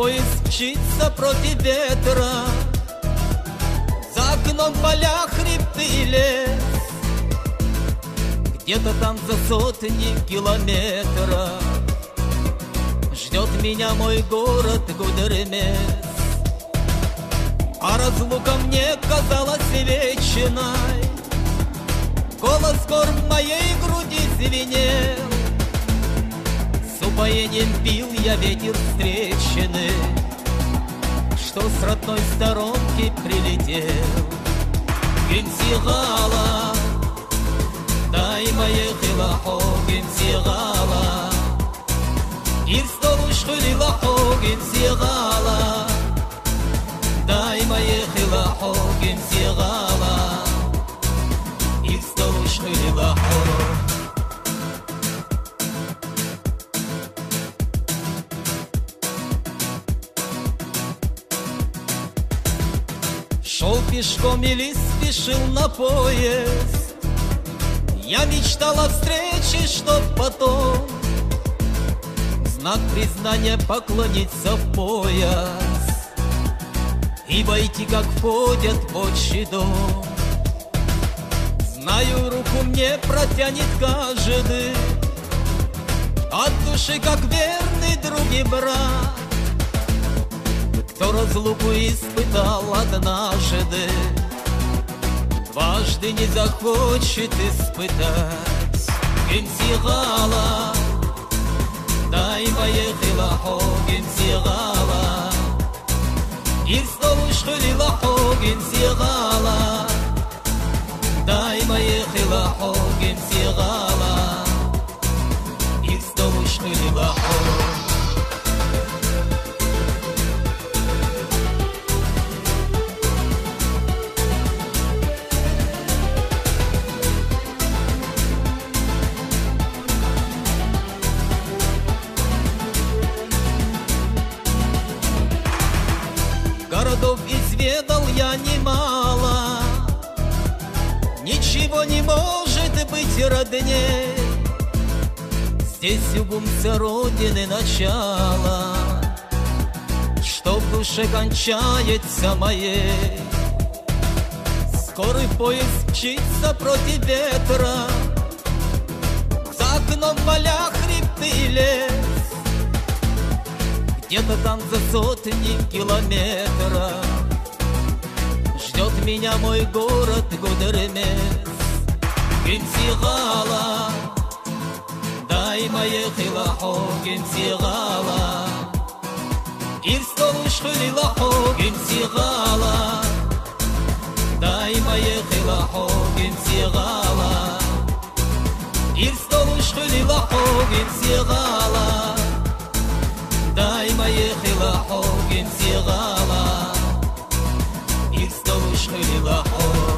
поезд мчится против ветра, за окном поля, хребты и лес. Где-то там за сотни километров ждет меня мой город Гудермес. А разлука мне казалась вечной, голос гор в моей груди звенел. С упоением пил я ветер встречный, что с родной сторонки прилетел. Гимсигала, дай поехала хо, гимсигала, и столушку лила хо, гимсигала, дай поехала хо, гимсигала, и столушку лила хо. Шел пешком или спешил на поезд, я мечтал о встрече, чтоб потом в знак признания поклониться в пояс и войти, как входят в отчий дом. Знаю, руку мне протянет каждый, от души, как верный друг и брат, кто разлуку испытал однажды, дважды не захочет испытать. Гимсигала, дай поехала хо, гимсигала, и столушку лила хо, гимсигала, дай поехала хо, гимсигала, и столушку лила хо. Городов изведал я немало, ничего не может быть родней. Здесь у гумца родины начало, что в душе кончается моей. Скорый поезд мчится против ветра, за окном поля, хребты и лес. Где-то там за сотни километров ждет меня мой город Гудермес. Гимсигала, дай поехала хо, гимсигала, и в столушку лила хо, гимсигала, дай поехала хо, гимсигала, и в столушку лила хо, гимсигала, дай поехала хо, гимсигала, и в столушку лила хо.